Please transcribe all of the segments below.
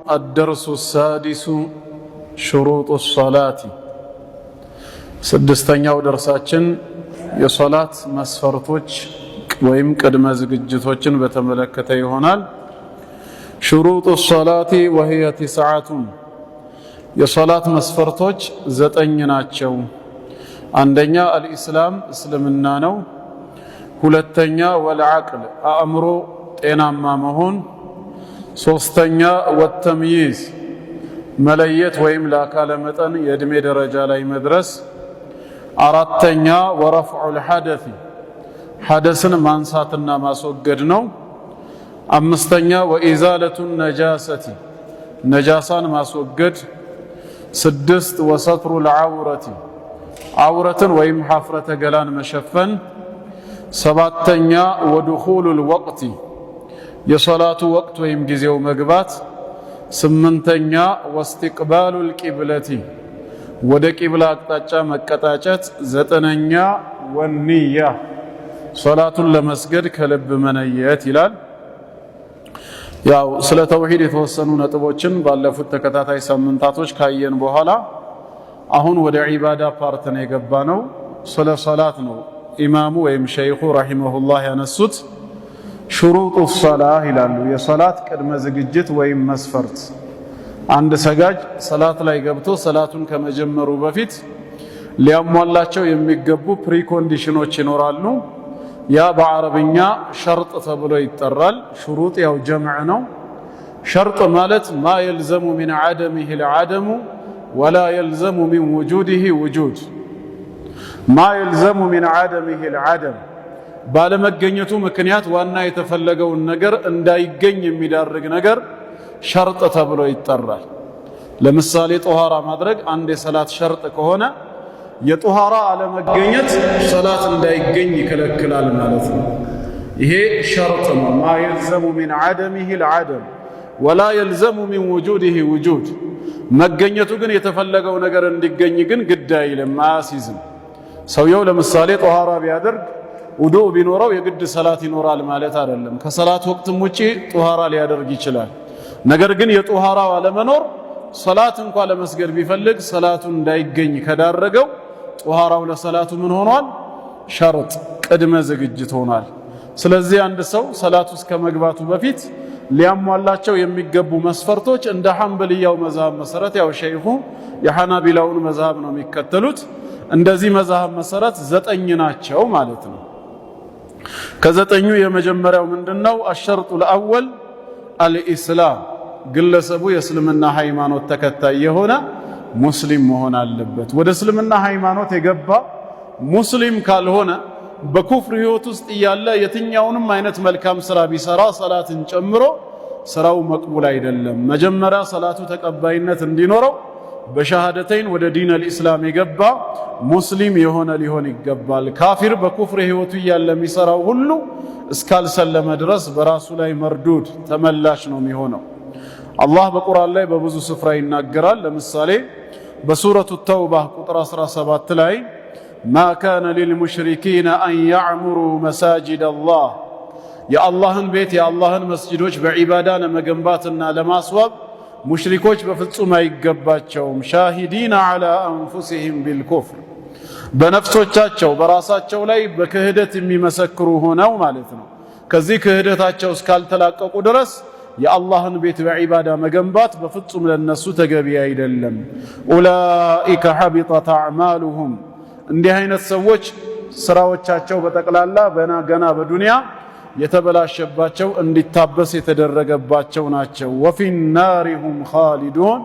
الدرس السادس شروط الصلاة سدستኛው ደርሳችን የሶላት መስፈርቶች ወይም ቅድመ ዝግጅቶችን በተመለከተ ይሆናል። شروط الصلاة وهي 9 የሶላት መስፈርቶች 9 ናቸው። አንደኛ الاسلام እስልምና ነው። ሁለተኛ والعقل አእምሮ ጤናማ መሆን። ሶስተኛ والتمييز መለየት ወይም ለአካለ መጠን የእድሜ ደረጃ ላይ መድረስ። አራተኛ ورفع الحدث ሐደስን ማንሳትና ማስወገድ ነው። አምስተኛ وإزالة النجاسة ነጃሳን ማስወገድ። ስድስት وستر العورة عورትን ወይም ሐፍረተ ገላን መሸፈን። ሰባተኛ ودخول الوقت የሶላቱ ወቅት ወይም ጊዜው መግባት። ስምንተኛ واستقبال القبلة ወደ ቂብላ አቅጣጫ መቀጣጨት። ዘጠነኛ ወንያ ሶላቱን ለመስገድ ከልብ መነየት ይላል። ያው ስለ ተውሂድ የተወሰኑ ነጥቦችን ባለፉት ተከታታይ ሳምንታቶች ካየን በኋላ አሁን ወደ ዒባዳ ፓርት ነው የገባነው። ስለ ሶላት ነው ኢማሙ ወይም ሸይኹ ረሂመሁላህ ያነሱት። ሹሩጡ ሶላህ ይላሉ። የሶላት ቅድመ ዝግጅት ወይም መስፈርት። አንድ ሰጋጅ ሰላት ላይ ገብቶ ሰላቱን ከመጀመሩ በፊት ሊያሟላቸው የሚገቡ ፕሪኮንዲሽኖች ይኖራሉ። ያ በአረብኛ ሸርጥ ተብሎ ይጠራል። ሹሩጥ ያው ጀምዕ ነው። ሸርጥ ማለት ማ የልዘሙ ሚን ዐደሚሂ ልዐደሙ ወላ የልዘሙ ሚን ውጁዲሂ ውጁድ። ማ የልዘሙ ሚን ዐደሚሂ ልዐደም ባለመገኘቱ ምክንያት ዋና የተፈለገውን ነገር እንዳይገኝ የሚዳርግ ነገር ሸርጥ ተብሎ ይጠራል። ለምሳሌ ጦሃራ ማድረግ አንድ የሰላት ሸርጥ ከሆነ የጦሃራ አለመገኘት ሰላት እንዳይገኝ ይከለክላል ማለት ነው። ይሄ ሸርጥ ነው። ማ የልዘሙ ሚን ዐደሚሂ ልዐደም ወላ የልዘሙ ሚን ውጁዲሂ ውጁድ። መገኘቱ ግን የተፈለገው ነገር እንዲገኝ ግን ግድ አይልም፣ አያስይዝም። ሰውየው ለምሳሌ ጦሃራ ቢያደርግ ውዱእ ቢኖረው የግድ ሰላት ይኖራል ማለት አይደለም። ከሰላት ወቅትም ውጪ ጦሃራ ሊያደርግ ይችላል። ነገር ግን የጦሃራው አለመኖር ሰላት እንኳን ለመስገድ ቢፈልግ ሰላቱን እንዳይገኝ ከዳረገው ጦሃራው ለሰላቱ ምን ሆኗል? ሸርጥ ቅድመ ዝግጅት ሆኗል። ስለዚህ አንድ ሰው ሰላት ውስጥ ከመግባቱ በፊት ሊያሟላቸው የሚገቡ መስፈርቶች እንደ ሐንበልያው መዝሃብ መሰረት፣ ያው ሸይኹ የሐናቢላውን መዝሃብ ነው የሚከተሉት። እንደዚህ መዝሃብ መሰረት 9 ናቸው ማለት ነው። ከዘጠኙ የመጀመሪያው ምንድነው? አሸርጡ الأول الإسلام ግለሰቡ የእስልምና ሃይማኖት ተከታይ የሆነ ሙስሊም መሆን አለበት። ወደ እስልምና ሃይማኖት የገባ ሙስሊም ካልሆነ በኩፍር ህይወት ውስጥ እያለ የትኛውንም አይነት መልካም ስራ ቢሰራ ሰላትን ጨምሮ ስራው መቅቡል አይደለም። መጀመሪያ ሰላቱ ተቀባይነት እንዲኖረው በሸሃደተይን ወደ ዲን አልኢስላም የገባ ሙስሊም የሆነ ሊሆን ይገባል። ካፊር በኩፍር ህይወቱ እያለ የሚሰራው ሁሉ እስካልሰለመ ድረስ በራሱ ላይ መርዱድ ተመላሽ ነው የሚሆነው። አላህ በቁርአን ላይ በብዙ ስፍራ ይናገራል። ለምሳሌ በሱረቱ ተውባ ቁጥር 17 ላይ ማ ካነ ሊልሙሽሪኪነ አን ያዕሙሩ መሳጅድ አላህ የአላህን ቤት የአላህን መስጂዶች በዒባዳ ለመገንባትና ለማስዋብ ሙሽሪኮች በፍጹም አይገባቸውም። ሻሂዲን ዐላ አንፉሲሂም ቢልኩፍር በነፍሶቻቸው በራሳቸው ላይ በክህደት የሚመሰክሩ ሆነው ማለት ነው። ከዚህ ክህደታቸው እስካልተላቀቁ ድረስ የአላህን ቤት በዒባዳ መገንባት በፍጹም ለነሱ ተገቢ አይደለም። ኡላኢከ ሐቢጠት አዕማሉሁም እንዲህ አይነት ሰዎች ስራዎቻቸው በጠቅላላ ገና በዱንያ የተበላሸባቸው እንዲታበስ የተደረገባቸው ናቸው። ወፊ ናሪ ሁም ኻሊዱን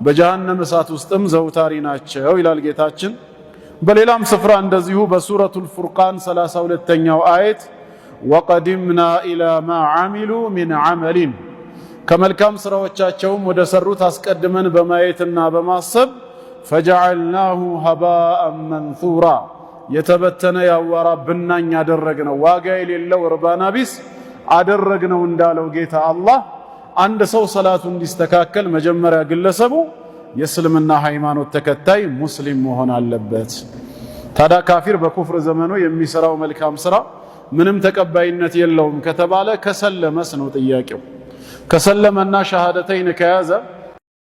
በጀሃነም እሳት ውስጥም ዘውታሪ ናቸው ይላል ጌታችን። በሌላም ስፍራ እንደዚሁ በሱረቱል ፉርቃን 32ኛው አየት ወቀዲምና ኢላ ማ ዓሚሉ ሚን ዐመሊን ከመልካም ስራዎቻቸውም ወደ ሰሩት አስቀድመን በማየትና በማሰብ ፈጀዐልናሁ ሀባአን መንሱራ የተበተነ ያዋራ ብናኝ አደረግነው፣ ዋጋ የሌለው እርባና ቢስ አደረግነው እንዳለው ጌታ አላህ። አንድ ሰው ሰላቱ እንዲስተካከል መጀመሪያ ግለሰቡ የእስልምና ሃይማኖት ተከታይ ሙስሊም መሆን አለበት። ታዲያ ካፊር በኩፍር ዘመኑ የሚሰራው መልካም ስራ ምንም ተቀባይነት የለውም ከተባለ ከሰለመስ ነው ጥያቄው። ከሰለመና ሸሃደተይን ከያዘ